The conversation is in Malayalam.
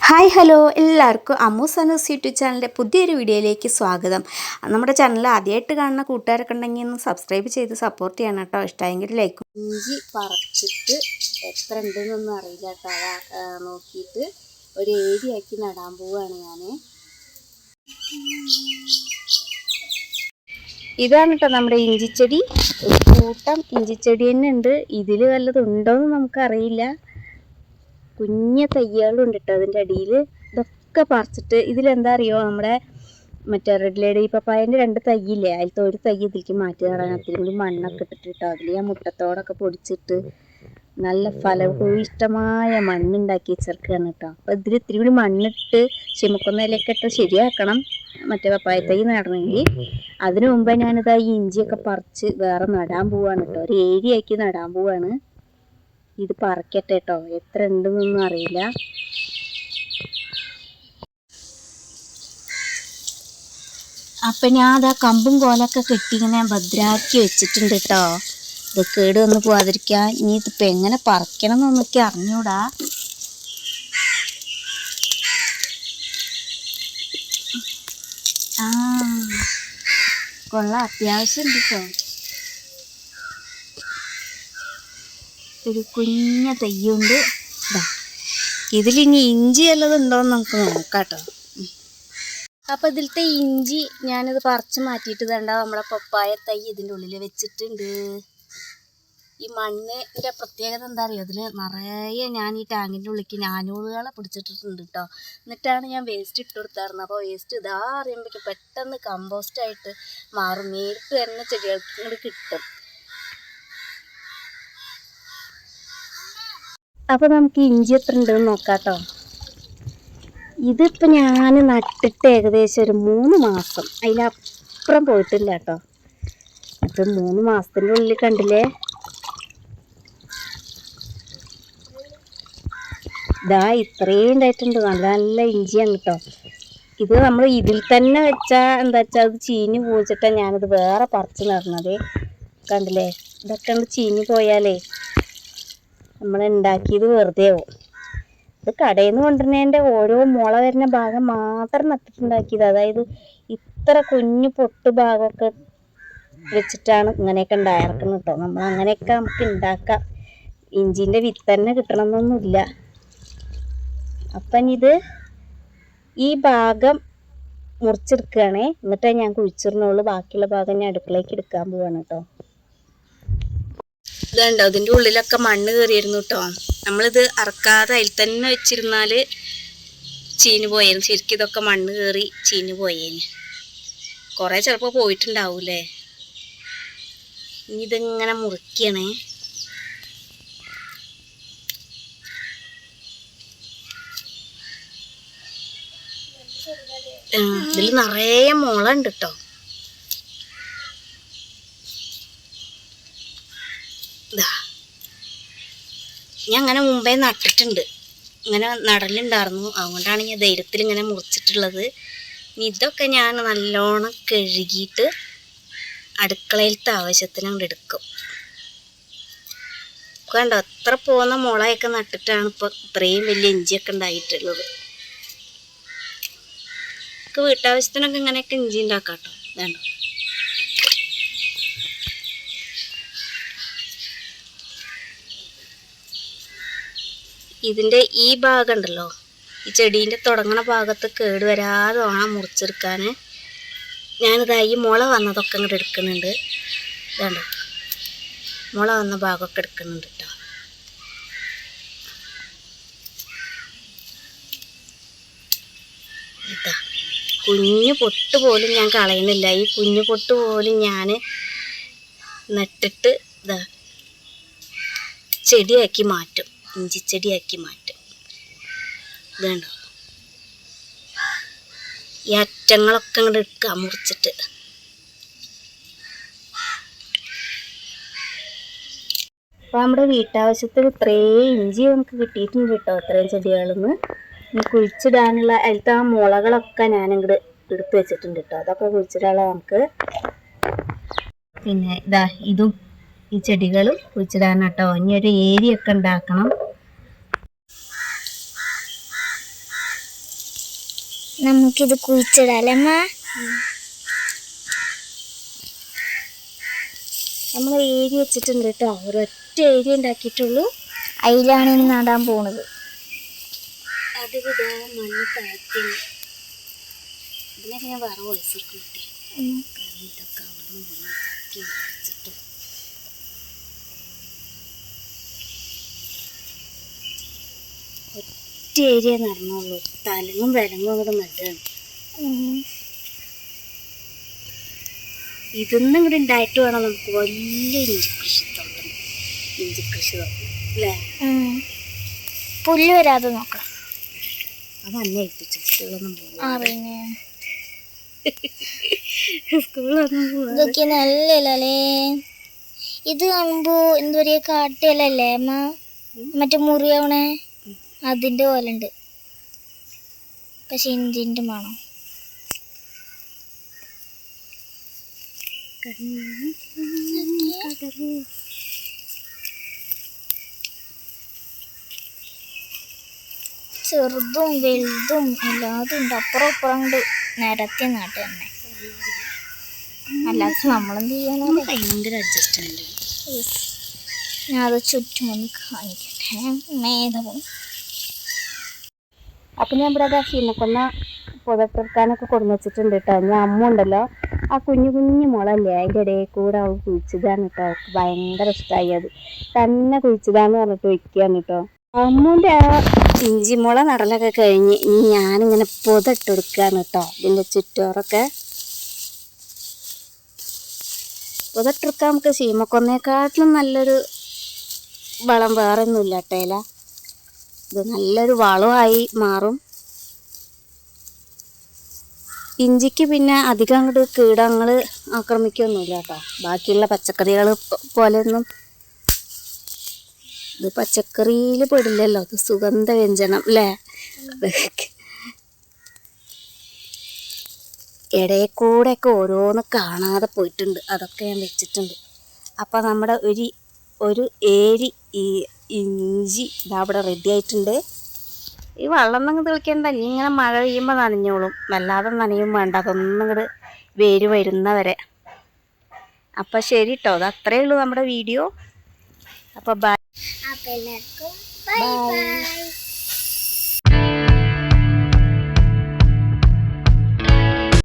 ഹായ് ഹലോ എല്ലാവർക്കും അമ്മൂസ് അനൂസ് യൂട്യൂബ് ചാനലിൻ്റെ പുതിയൊരു വീഡിയോയിലേക്ക് സ്വാഗതം. നമ്മുടെ ചാനൽ ആദ്യമായിട്ട് കാണുന്ന കൂട്ടുകാരൊക്കെ ഉണ്ടെങ്കിൽ ഒന്ന് സബ്സ്ക്രൈബ് ചെയ്ത് സപ്പോർട്ട് ചെയ്യണം കേട്ടോ. ഇഷ്ടമായെങ്കിൽ ലൈക്ക്. ഇഞ്ചി പറിച്ചിട്ട് എത്ര ഉണ്ടെന്നൊന്നും അറിയില്ല കേട്ടോ. നോക്കിയിട്ട് ഒരു ഏരിയാക്കി നടാൻ പോവുകയാണ് ഞാൻ. ഇതാണ് കേട്ടോ നമ്മുടെ ഇഞ്ചിച്ചെടി. ഒരു കൂട്ടം ഇഞ്ചിച്ചെടി തന്നെ ഉണ്ട്. ഇതിൽ വല്ലതും ഉണ്ടോയെന്ന് നമുക്കറിയില്ല. കുഞ്ഞ തയ്യകളുണ്ട് കേട്ടോ അതിൻ്റെ അടിയിൽ. ഇതൊക്കെ പറിച്ചിട്ട് ഇതിലെന്താ അറിയോ, നമ്മുടെ മറ്റേ റെഡ് ലേഡി പപ്പായൻ്റെ 2 തയ്യില്ലേ, അതിലത്തെ ഒരു തൈ ഇതിലേക്ക് മാറ്റി നടാൻ അത്തിരി കൂടി മണ്ണൊക്കെ ഇട്ടിട്ട് കേട്ടോ. അതിൽ ഞാൻ മുട്ടത്തോടൊക്കെ പൊടിച്ചിട്ട് നല്ല ഫലഭൂയിഷ്ടമായ മണ്ണുണ്ടാക്കി വെച്ചേർക്കുകയാണ് കേട്ടോ. അപ്പോൾ ഇതിൽ ഇത്തിരി കൂടി മണ്ണിട്ട് ചിമുക്കുന്നതിലൊക്കെ ഇട്ട് ശരിയാക്കണം മറ്റേ പപ്പായ തൈ നടണമെങ്കിൽ. അതിനു മുമ്പേ ഞാനിതാ ഈ ഇഞ്ചിയൊക്കെ പറിച്ച് വേറെ നടാൻ പോവാണ് കേട്ടോ. ഒരു ഏരിയാക്കി നടാൻ പോവാണ്. ഇത് പറിക്കട്ടെ കേട്ടോ, എത്ര ഉണ്ടെന്നൊന്നും അറിയില്ല. അപ്പം ഞാൻ അതാ കമ്പും കോലൊക്കെ കെട്ടി ഇങ്ങനെ ഭദ്രാക്കി വെച്ചിട്ടുണ്ട് കേട്ടോ. ഇത് കേട് വന്ന് പോവാതിരിക്കാൻ. ഇനി ഇതിപ്പോൾ എങ്ങനെ പറിക്കണം എന്നൊന്നൊക്കെ അറിഞ്ഞൂടാ. കൊള്ളാം, അത്യാവശ്യം ഉണ്ട് കേട്ടോ. ഒരു കുഞ്ഞ തയ്യുണ്ട്. ഇതിലിനി ഇഞ്ചി വല്ലതും ഉണ്ടോയെന്ന് നമുക്ക് നോക്കാം കേട്ടോ. അപ്പോൾ ഇതിലത്തെ ഇഞ്ചി ഞാനിത് പറിച്ച് മാറ്റിയിട്ട് വേണ്ട നമ്മളെ പപ്പായ തൈ ഇതിൻ്റെ ഉള്ളിൽ വെച്ചിട്ടുണ്ട്. ഈ മണ്ണിൻ്റെ പ്രത്യേകത എന്താ അറിയോ, ഇതിൽ നിറയെ ഞാൻ ഈ ടാങ്കിൻ്റെ ഉള്ളിലേക്ക് ഞാനൂറുകളെ പിടിച്ചിട്ടിട്ടുണ്ട് കേട്ടോ. എന്നിട്ടാണ് ഞാൻ വേസ്റ്റ് ഇട്ട് കൊടുത്തായിരുന്നു. അപ്പോൾ വേസ്റ്റ് ഇതാ അറിയുമ്പോഴേക്കും പെട്ടെന്ന് കമ്പോസ്റ്റായിട്ട് മാറും. നേരിട്ട് തന്നെ ചെടികൾക്ക് ഇങ്ങോട്ട് കിട്ടും. അപ്പോൾ നമുക്ക് ഇഞ്ചി എത്ര ഉണ്ടെന്ന് നോക്കാം കേട്ടോ. ഇതിപ്പോൾ ഞാൻ നട്ടിട്ട് ഏകദേശം ഒരു 3 മാസം, അതിലപ്പുറം പോയിട്ടില്ല കേട്ടോ. അപ്പം 3 മാസത്തിൻ്റെ ഉള്ളിൽ കണ്ടില്ലേ, ഇതാ ഇത്രയും ഉണ്ടായിട്ടുണ്ട്. നല്ല നല്ല ഇഞ്ചിയാണ് കേട്ടോ. ഇത് നമ്മൾ ഇതിൽ തന്നെ വെച്ചാൽ എന്താ വെച്ചാൽ അത് ചീഞ്ഞ് പോയിച്ചിട്ടാണ് ഞാനിത് വേറെ പറിച്ച് നടന്നത്. കണ്ടില്ലേ, ഇതൊക്കെ ഉണ്ട് ചീഞ്ഞ് പോയാലേ നമ്മൾ ഉണ്ടാക്കിയത് വെറുതെ ആവും. ഇത് കടയിൽ നിന്ന് കൊണ്ടുവരുന്നതിൻ്റെ ഓരോ മുള വരുന്ന ഭാഗം മാത്രം നട്ടിട്ടുണ്ടാക്കിയത്. അതായത് ഇത്ര കുഞ്ഞു പൊട്ട് ഭാഗമൊക്കെ വെച്ചിട്ടാണ് ഇങ്ങനെയൊക്കെ ഉണ്ടായിരിക്കുന്നത് കേട്ടോ. നമ്മൾ അങ്ങനെയൊക്കെ നമുക്ക് ഉണ്ടാക്കാം. ഇഞ്ചിൻ്റെ വിത്ത് തന്നെ കിട്ടണമെന്നൊന്നുമില്ല. അപ്പം ഇത് ഈ ഭാഗം മുറിച്ചെടുക്കുകയാണേ, എന്നിട്ടേ ഞാൻ കുഴിച്ചിടുന്നുള്ളൂ. ബാക്കിയുള്ള ഭാഗം ഞാൻ അടുക്കളയ്ക്ക് എടുക്കാൻ പോവാണ് കേട്ടോ. ഇതുണ്ടോ, അതിൻ്റെ ഉള്ളിലൊക്കെ മണ്ണ് കയറിയിരുന്നു കേട്ടോ. നമ്മളിത് അറക്കാതെ അതിൽ തന്നെ വെച്ചിരുന്നാൽ ചീഞ്ഞു പോയേന്. ശരിക്കും ഇതൊക്കെ മണ്ണ് കയറി ചീഞ്ഞു പോയേന്. കുറേ ചിലപ്പോൾ പോയിട്ടുണ്ടാവൂലേ. ഇനി ഇതിങ്ങനെ മുറിക്കണേ. ഇതിൽ നിറയെ മുള ഉണ്ട് കേട്ടോ. ഞാൻ അങ്ങനെ മുമ്പേ നട്ടിട്ടുണ്ട്, ഇങ്ങനെ നടലുണ്ടായിരുന്നു. അതുകൊണ്ടാണ് ഞാൻ ധൈര്യത്തിൽ ഇങ്ങനെ മുറിച്ചിട്ടുള്ളത്. ഇനി ഇതൊക്കെ ഞാൻ നല്ലോണം കഴുകിയിട്ട് അടുക്കളയിലത്തെ ആവശ്യത്തിന് കൊണ്ട് എടുക്കും. കണ്ടോ, അത്ര പോകുന്ന മുളയൊക്കെ നട്ടിട്ടാണ് ഇപ്പോൾ ഇത്രയും വലിയ ഇഞ്ചിയൊക്കെ ഉണ്ടായിട്ടുള്ളത്. നമുക്ക് വീട്ടാവശ്യത്തിനൊക്കെ ഇങ്ങനെയൊക്കെ ഇഞ്ചി ഉണ്ടാക്കാം കേട്ടോ. വേണ്ടോ, ഇതിൻ്റെ ഈ ഭാഗം ഉണ്ടല്ലോ, ഈ ചെടീൻ്റെ തുടങ്ങണ ഭാഗത്ത് കേട് വരാതെ വേണം മുറിച്ചെടുക്കാൻ. ഞാനിതാ ഈ മുള വന്നതൊക്കെ ഇങ്ങോട്ട് എടുക്കുന്നുണ്ട്. ഇതാണ്ടോ, മുള വന്ന ഭാഗമൊക്കെ എടുക്കുന്നുണ്ട് കേട്ടോ. ഇതാ കുഞ്ഞു പൊട്ട് പോലും ഞാൻ കളയുന്നില്ല. ഈ കുഞ്ഞു പൊട്ട് പോലും ഞാൻ നട്ടിട്ട് ഇതാ ചെടിയാക്കി മാറ്റും, ഇഞ്ചിച്ചെടിയാക്കി മാറ്റും. ഇതുണ്ടോ, ഈ അറ്റങ്ങളൊക്കെ അങ്ങോട്ട് എടുക്കുക മുറിച്ചിട്ട്. അപ്പോൾ നമ്മുടെ വീട്ടാവശ്യത്തിന് ഇത്രയും ഇഞ്ചി നമുക്ക് കിട്ടിയിട്ടുണ്ട് കേട്ടോ. ഇത്രയും ചെടികളിൽ നിന്ന് ഇനി കുഴിച്ചിടാനുള്ള അതിലത്തെ ആ മുളകളൊക്കെ ഞാനിങ്ങോട്ട് എടുത്ത് വെച്ചിട്ടുണ്ട് കേട്ടോ. അതൊക്കെ കുഴിച്ചിടാനുള്ള നമുക്ക്. പിന്നെ ഇതാ ഇതും ഈ ചെടികളും കുഴിച്ചിടാൻ കേട്ടോ. ഇനി ഒരു ഏരിയ ഒക്കെ ഉണ്ടാക്കണം. നമുക്കിത് കുഴിച്ചിടാല്ലേ അമ്മ? നമ്മൾ ഏരി വെച്ചിട്ടുണ്ട് കേട്ടോ, ഒരൊറ്റ ഏരിയ ഉണ്ടാക്കിയിട്ടുള്ളൂ. അതിലാണ് ഇനി നടാൻ പോണത്. അത് വിടാ മണ്ണ് താഴ്ത്തി ഇതിനൊക്കെ ഞാൻ വേറെ ഒഴിച്ചിട്ട് ഇതൊക്കെ അവിടെ നിന്ന് വെച്ചിട്ട് ഒറ്റ ഏരിയ നടന്നുള്ളൂ. തലങ്ങും വിലങ്ങും അങ്ങോട്ട് നടുകയാണ്. ഇതൊന്നും ഇവിടെ ഉണ്ടായിട്ട് വേണം നമുക്ക് വലിയ ഇഞ്ചി കൃഷി അല്ലേ? പുല്ല് വരാതെ നോക്കണം. അത് അന്നെ ഏൽപ്പിച്ചു. സ്കൂളൊന്നും ഇതൊക്കെ നല്ലല്ലേ? ഇത് കാണുമ്പോ എന്താ പറയാ, കാട്ടിലല്ലേ അമ്മ? മറ്റേ മുറിയാവണേ അതിന്റെ പോലെ ഉണ്ട്. പക്ഷെ ഇഞ്ചിന്റെ മണം. ചെറുതും വലുതും എല്ലാതും ഉണ്ട്. അപ്പുറം ഇപ്പുറം കൊണ്ട് നിരത്തി നാട്ട് തന്നെ. അല്ലാത്ത നമ്മളെന്ത് ചെയ്യാനോ? ഭയങ്കര അഡ്ജസ്റ്റ്മെന്റ്. ഞാൻ അത് ചുറ്റും ഒന്ന് കാണിക്കട്ടെ. മേധവും അപ്പം ഞാൻ ഇവിടെ ചീമക്കൊന്ന പുതട്ടെടുക്കാനൊക്കെ കൊടുന്ന് വെച്ചിട്ടുണ്ട് കേട്ടോ. ഞാൻ അമ്മ ഉണ്ടല്ലോ, ആ കുഞ്ഞു കുഞ്ഞു മുളല്ലേ അതിൻ്റെ ഇടയിൽ കൂടെ അവൾ കുഴിച്ചതാണ് കേട്ടോ. അവൾക്ക് ഭയങ്കര ഇഷ്ടമായി. അത് തന്നെ കുഴിച്ചതാന്ന് പറഞ്ഞിട്ട് വയ്ക്കുകയാണ് കേട്ടോ. അമ്മൂൻ്റെ ആ ഇഞ്ചിമുള നടലൊക്കെ കഴിഞ്ഞ് ഇനി ഞാനിങ്ങനെ പുതട്ടെടുക്കുകയാണ് കേട്ടോ. ഇതിൻ്റെ ചുറ്റോറൊക്കെ പുതട്ടെടുക്കാൻ നമുക്ക് ചീമക്കൊന്നേക്കാട്ടിലും നല്ലൊരു വളം വേറെ ഒന്നുമില്ല കേട്ടേല. ഇത് നല്ലൊരു വളമായി മാറും. ഇഞ്ചിക്ക് പിന്നെ അധികം അങ്ങോട്ട് കീടങ്ങൾ ആക്രമിക്കൊന്നുമില്ല കേട്ടോ. ബാക്കിയുള്ള പച്ചക്കറികൾ പോലെയൊന്നും ഇത് പച്ചക്കറിയിൽ പെടില്ലല്ലോ. ഇത് സുഗന്ധവ്യഞ്ജനം അല്ലേ? ഇടയിൽ കൂടെയൊക്കെ ഓരോന്ന് കാണാതെ പോയിട്ടുണ്ട്. അതൊക്കെ ഞാൻ വെച്ചിട്ടുണ്ട്. അപ്പം നമ്മുടെ ഒരു ഏരി ഈ ഇഞ്ചി ഇതാ ഇവിടെ റെഡി ആയിട്ടുണ്ട്. ഈ വെള്ളം നിങ്ങൾ തെളിക്കേണ്ട, ഇങ്ങനെ മഴ പെയ്യുമ്പോൾ നനഞ്ഞോളും. വല്ലാതെ നനയും വേണ്ട. അതൊന്നും ഇങ്ങോട്ട് വേര് വരുന്നവരെ. അപ്പം ശരി കേട്ടോ. അത് അത്രയേ ഉള്ളൂ നമ്മുടെ വീഡിയോ. അപ്പോൾ ബൈ. എല്ലാവർക്കും ബൈ.